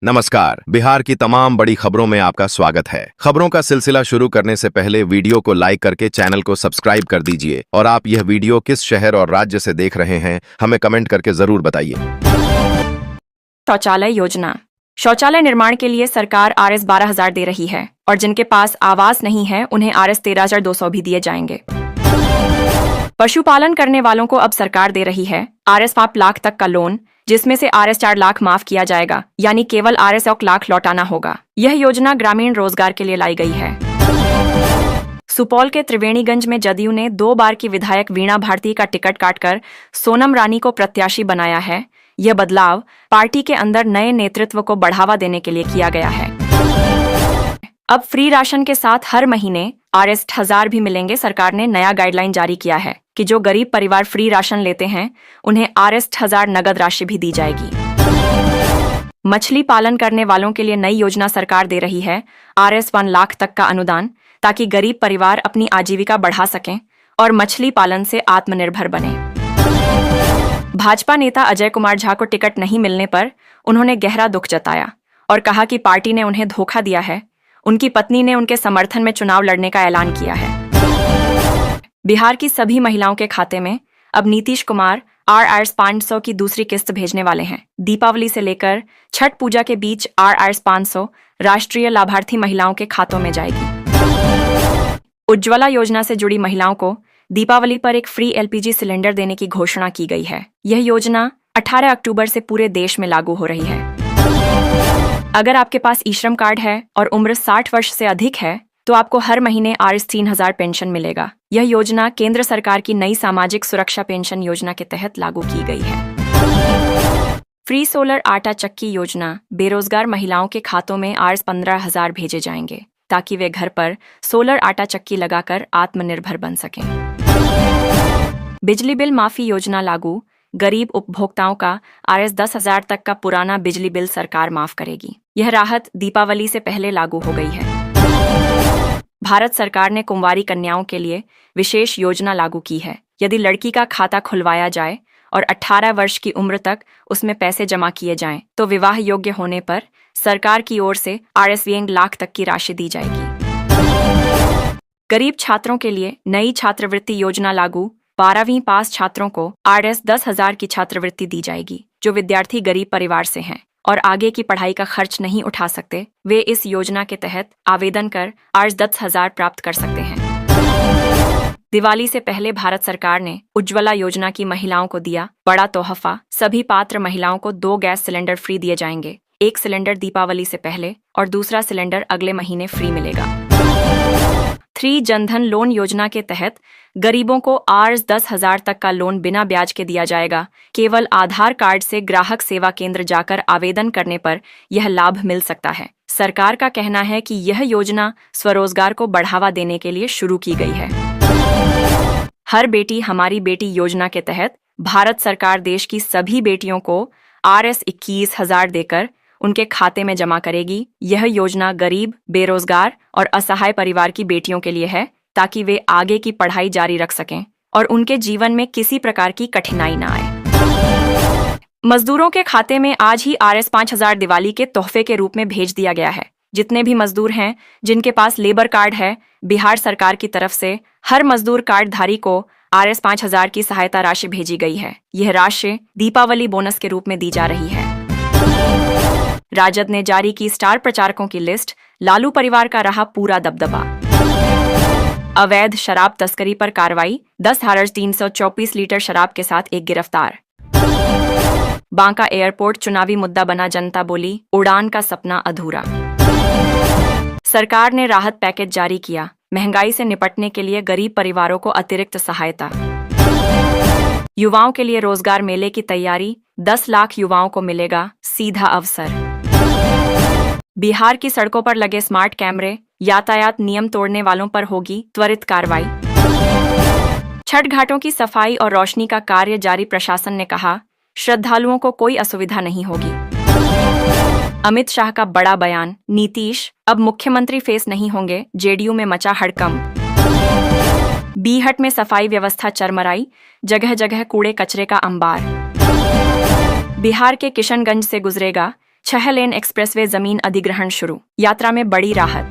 नमस्कार। बिहार की तमाम बड़ी खबरों में आपका स्वागत है। खबरों का सिलसिला शुरू करने से पहले वीडियो को लाइक करके चैनल को सब्सक्राइब कर दीजिए और आप यह वीडियो किस शहर और राज्य से देख रहे हैं हमें कमेंट करके जरूर बताइए। शौचालय योजना। शौचालय निर्माण के लिए सरकार Rs 12,000 दे रही है और जिनके पास आवास नहीं है उन्हें Rs 13,200 भी दिए जाएंगे। पशुपालन करने वालों को अब सरकार दे रही है Rs 5 लाख तक का लोन, जिसमें से Rs 4 लाख माफ किया जाएगा, यानी केवल Rs 1 लाख लौटाना होगा। यह योजना ग्रामीण रोजगार के लिए लाई गई है। सुपौल के त्रिवेणीगंज में जदयू ने 2 बार की विधायक वीणा भारती का टिकट काटकर सोनम रानी को प्रत्याशी बनाया है। यह बदलाव पार्टी के अंदर नए नेतृत्व को बढ़ावा देने के लिए किया गया है। अब फ्री राशन के साथ हर महीने Rs 1000 भी मिलेंगे। सरकार ने नया गाइडलाइन जारी किया है कि जो गरीब परिवार फ्री राशन लेते हैं उन्हें Rs 1000 नगद राशि भी दी जाएगी। मछली पालन करने वालों के लिए नई योजना सरकार दे रही है Rs 1 लाख तक का अनुदान, ताकि गरीब परिवार अपनी आजीविका बढ़ा सकें और मछली पालन से आत्मनिर्भर बने। भाजपा नेता अजय कुमार झा को टिकट नहीं मिलने पर उन्होंने गहरा दुख जताया और कहा कि पार्टी ने उन्हें धोखा दिया है। उनकी पत्नी ने उनके समर्थन में चुनाव लड़ने का ऐलान किया है। बिहार की सभी महिलाओं के खाते में अब नीतीश कुमार Rs 500 की दूसरी किस्त भेजने वाले हैं। दीपावली से लेकर छठ पूजा के बीच Rs 500 राष्ट्रीय लाभार्थी महिलाओं के खातों में जाएगी। उज्ज्वला योजना से जुड़ी महिलाओं को दीपावली पर एक फ्री LPG सिलेंडर देने की घोषणा की गई है। यह योजना 18 अक्टूबर से पूरे देश में लागू हो रही है। अगर आपके पास ई-श्रम कार्ड है और उम्र 60 वर्ष से अधिक है तो आपको हर महीने Rs 3000 पेंशन मिलेगा। यह योजना केंद्र सरकार की नई सामाजिक सुरक्षा पेंशन योजना के तहत लागू की गई है। फ्री सोलर आटा चक्की योजना। बेरोजगार महिलाओं के खातों में Rs 15,000 भेजे जाएंगे, ताकि वे घर पर सोलर आटा चक्की लगाकर आत्मनिर्भर बन सकें। बिजली बिल माफी योजना लागू। गरीब उपभोक्ताओं का Rs 10,000 तक का पुराना बिजली बिल सरकार माफ करेगी। यह राहत दीपावली से पहले लागू हो गई है। भारत सरकार ने कुंवारी कन्याओं के लिए विशेष योजना लागू की है। यदि लड़की का खाता खुलवाया जाए और 18 वर्ष की उम्र तक उसमें पैसे जमा किए जाएं, तो विवाह योग्य होने पर सरकार की ओर से Rs 1 लाख तक की राशि दी जाएगी। गरीब छात्रों के लिए नई छात्रवृत्ति योजना लागू। 12वीं पास छात्रों को Rs 10,000 की छात्रवृत्ति दी जाएगी। जो विद्यार्थी गरीब परिवार से हैं और आगे की पढ़ाई का खर्च नहीं उठा सकते, वे इस योजना के तहत आवेदन कर Rs 10,000 प्राप्त कर सकते हैं। दिवाली से पहले भारत सरकार ने उज्ज्वला योजना की महिलाओं को दिया बड़ा तोहफा। सभी पात्र महिलाओं को 2 गैस सिलेंडर फ्री दिए जाएंगे। एक सिलेंडर दीपावली से पहले और दूसरा सिलेंडर अगले महीने फ्री मिलेगा। 3 जनधन लोन योजना के तहत गरीबों को Rs 10,000 तक का लोन बिना ब्याज के दिया जाएगा। केवल आधार कार्ड से ग्राहक सेवा केंद्र जाकर आवेदन करने पर यह लाभ मिल सकता है। सरकार का कहना है कि यह योजना स्वरोजगार को बढ़ावा देने के लिए शुरू की गई है। हर बेटी हमारी बेटी योजना के तहत भारत सरकार देश की सभी बेटियों को Rs 21,000 देकर उनके खाते में जमा करेगी। यह योजना गरीब, बेरोजगार और असहाय परिवार की बेटियों के लिए है, ताकि वे आगे की पढ़ाई जारी रख सकें और उनके जीवन में किसी प्रकार की कठिनाई न आए। मजदूरों के खाते में आज ही Rs 5,000 दिवाली के तोहफे के रूप में भेज दिया गया है। जितने भी मजदूर हैं जिनके पास लेबर कार्ड है, बिहार सरकार की तरफ से हर मजदूर कार्ड धारी को Rs 5,000 की सहायता राशि भेजी गई है। यह राशि दीपावली बोनस के रूप में दी जा रही है। राजद ने जारी की स्टार प्रचारकों की लिस्ट। लालू परिवार का रहा पूरा दबदबा। अवैध शराब तस्करी पर कार्रवाई। 10,324 लीटर शराब के साथ एक गिरफ्तार। बांका एयरपोर्ट चुनावी मुद्दा बना। जनता बोली उड़ान का सपना अधूरा। सरकार ने राहत पैकेज जारी किया। महंगाई से निपटने के लिए गरीब परिवारों को अतिरिक्त सहायता। युवाओं के लिए रोजगार मेले की तैयारी। 10 लाख युवाओं को मिलेगा सीधा अवसर। बिहार की सड़कों पर लगे स्मार्ट कैमरे। यातायात नियम तोड़ने वालों पर होगी त्वरित कार्रवाई। छठ घाटों की सफाई और रोशनी का कार्य जारी। प्रशासन ने कहा श्रद्धालुओं को कोई असुविधा नहीं होगी। अमित शाह का बड़ा बयान। नीतीश अब मुख्यमंत्री फेस नहीं होंगे। जेडीयू में मचा हड़कंप। बीहट में सफाई व्यवस्था चरमराई। जगह जगह कूड़े कचरे का अंबार। बिहार के किशनगंज से गुजरेगा 6 लेन एक्सप्रेसवे जमीन अधिग्रहण शुरू, यात्रा में बड़ी राहत।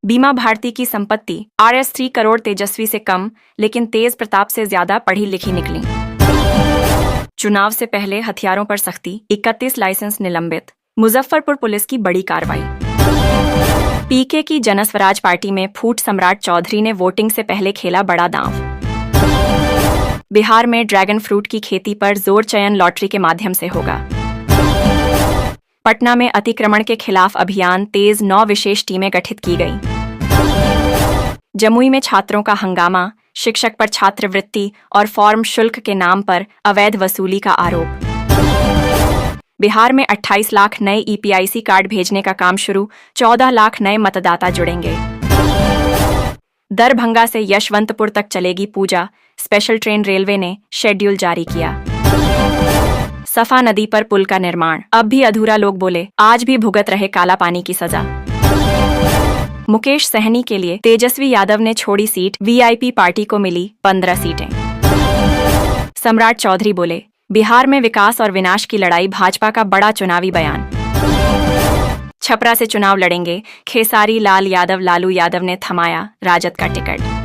बीमा भारती की संपत्ति Rs 3 करोड़ तेजस्वी से कम, लेकिन तेज प्रताप से ज्यादा पढ़ी लिखी निकली। चुनाव से पहले हथियारों पर सख्ती, 31 लाइसेंस निलंबित। मुजफ्फरपुर पुलिस की बड़ी कार्रवाई। पीके की जनस्वराज पार्टी में फूट, सम्राट चौधरी ने वोटिंग से पहले खेला बड़ा दांव। बिहार में ड्रैगन फ्रूट की खेती पर जोर, चयन लॉटरी के माध्यम से होगा। पटना में अतिक्रमण के खिलाफ अभियान तेज, 9 विशेष टीमें गठित की गईं। जमुई में छात्रों का हंगामा, शिक्षक पर छात्रवृत्ति और फॉर्म शुल्क के नाम पर अवैध वसूली का आरोप। बिहार में 28 लाख नए EPIC कार्ड भेजने का काम शुरू, 14 लाख नए मतदाता जुड़ेंगे। दरभंगा से यशवंतपुर तक चलेगी पूजा, स्पेशल ट्रेन रेलवे ने शेड्यूल जारी किया। सफा नदी पर पुल का निर्माण अब भी अधूरा, लोग बोले आज भी भुगत रहे काला पानी की सजा। मुकेश सहनी के लिए तेजस्वी यादव ने छोड़ी सीट, VIP पार्टी को मिली 15 सीटें। सम्राट चौधरी बोले बिहार में विकास और विनाश की लड़ाई, भाजपा का बड़ा चुनावी बयान। छपरा से चुनाव लड़ेंगे खेसारी लाल यादव, लालू यादव ने थमाया राजद का टिकट।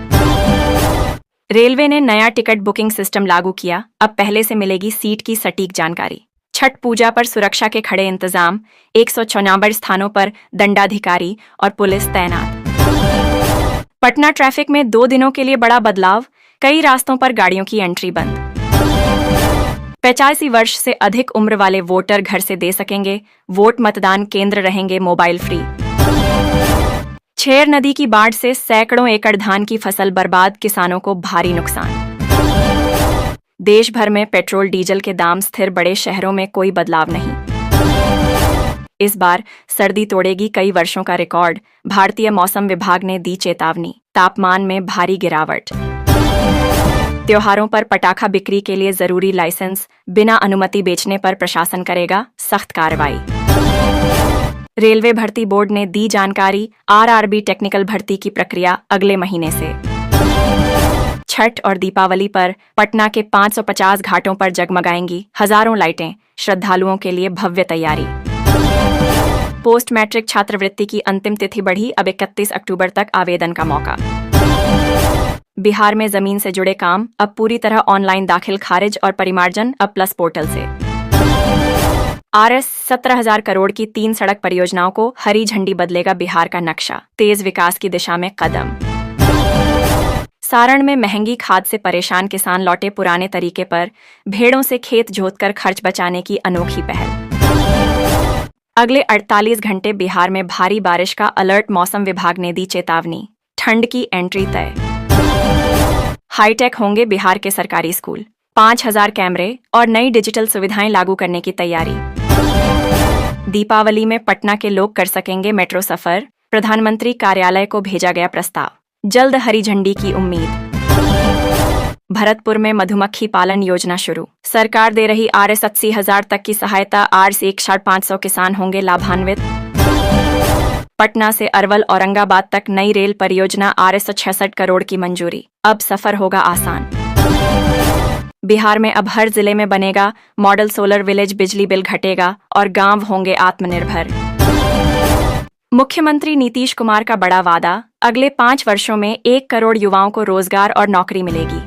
रेलवे ने नया टिकट बुकिंग सिस्टम लागू किया, अब पहले से मिलेगी सीट की सटीक जानकारी। छठ पूजा पर सुरक्षा के खड़े इंतजाम, 194 स्थानों पर दंडाधिकारी और पुलिस तैनात। पटना ट्रैफिक में 2 दिनों के लिए बड़ा बदलाव, कई रास्तों पर गाड़ियों की एंट्री बंद। 85 वर्ष से अधिक उम्र वाले वोटर घर से दे सकेंगे वोट, मतदान केंद्र रहेंगे मोबाइल फ्री। छेर नदी की बाढ़ से सैकड़ों एकड़ धान की फसल बर्बाद, किसानों को भारी नुकसान। देश भर में पेट्रोल डीजल के दाम स्थिर, बड़े शहरों में कोई बदलाव नहीं। इस बार सर्दी तोड़ेगी कई वर्षों का रिकॉर्ड, भारतीय मौसम विभाग ने दी चेतावनी। तापमान में भारी गिरावट। त्योहारों पर पटाखा बिक्री के लिए जरूरी लाइसेंस, बिना अनुमति बेचने पर प्रशासन करेगा सख्त कार्रवाई। रेलवे भर्ती बोर्ड ने दी जानकारी, RRB टेक्निकल भर्ती की प्रक्रिया अगले महीने से। छठ और दीपावली पर पटना के 550 घाटों पर जगमगाएंगी हजारों लाइटें, श्रद्धालुओं के लिए भव्य तैयारी। पोस्ट मैट्रिक छात्रवृत्ति की अंतिम तिथि बढ़ी, अब 31 अक्टूबर तक आवेदन का मौका। बिहार में जमीन से जुड़े काम अब पूरी तरह ऑनलाइन, दाखिल खारिज और परिमार्जन अब प्लस पोर्टल से। Rs 17,000 करोड़ की 3 सड़क परियोजनाओं को हरी झंडी, बदलेगा बिहार का नक्शा, तेज विकास की दिशा में कदम। सारण में महंगी खाद से परेशान किसान लौटे पुराने तरीके पर, भेड़ों से खेत जोतकर खर्च बचाने की अनोखी पहल। अगले 48 घंटे बिहार में भारी बारिश का अलर्ट, मौसम विभाग ने दी चेतावनी, ठंड की एंट्री तय। हाईटेक होंगे बिहार के सरकारी स्कूल, 5000 कैमरे और नई डिजिटल सुविधाएं लागू करने की तैयारी। दीपावली में पटना के लोग कर सकेंगे मेट्रो सफर, प्रधानमंत्री कार्यालय को भेजा गया प्रस्ताव, जल्द हरी झंडी की उम्मीद। भरतपुर में मधुमक्खी पालन योजना शुरू, सरकार दे रही Rs 80,000 तक की सहायता, Rs 1,500 किसान होंगे लाभान्वित। पटना से अरवल औरंगाबाद तक नई रेल परियोजना, Rs 66 करोड़ की मंजूरी, अब सफर होगा आसान। बिहार में अब हर जिले में बनेगा मॉडल सोलर विलेज, बिजली बिल घटेगा और गांव होंगे आत्मनिर्भर। मुख्यमंत्री नीतीश कुमार का बड़ा वादा, अगले 5 वर्षों में 1 करोड़ युवाओं को रोजगार और नौकरी मिलेगी।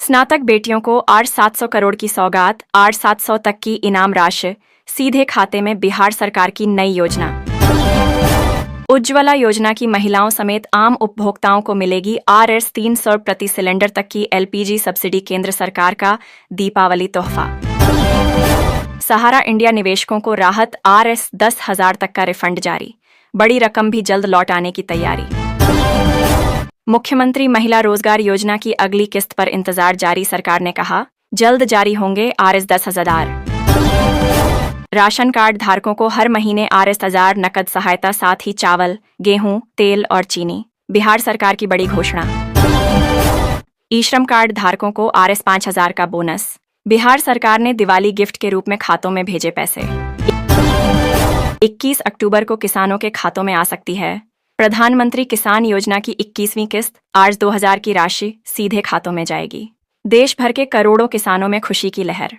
स्नातक बेटियों को Rs 700 करोड़ की सौगात, Rs 700 तक की इनाम राशि सीधे खाते में, बिहार सरकार की नई योजना। उज्ज्वला योजना की महिलाओं समेत आम उपभोक्ताओं को मिलेगी Rs 300 प्रति सिलेंडर तक की LPG सब्सिडी, केंद्र सरकार का दीपावली तोहफा। सहारा इंडिया निवेशकों को राहत, Rs 10,000 तक का रिफंड जारी, बड़ी रकम भी जल्द लौट आने की तैयारी। मुख्यमंत्री महिला रोजगार योजना की अगली किस्त पर इंतजार जारी, सरकार ने कहा जल्द जारी होंगे Rs 10,000। राशन कार्ड धारकों को हर महीने Rs 1,000 नकद सहायता, साथ ही चावल, गेहूं, तेल और चीनी, बिहार सरकार की बड़ी घोषणा। ई श्रम कार्ड धारकों को Rs 5,000 का बोनस, बिहार सरकार ने दिवाली गिफ्ट के रूप में खातों में भेजे पैसे। 21 अक्टूबर को किसानों के खातों में आ सकती है प्रधानमंत्री किसान योजना की 21वीं किस्त, Rs 2,000 की राशि सीधे खातों में जाएगी। देश भर के करोड़ों किसानों में खुशी की लहर।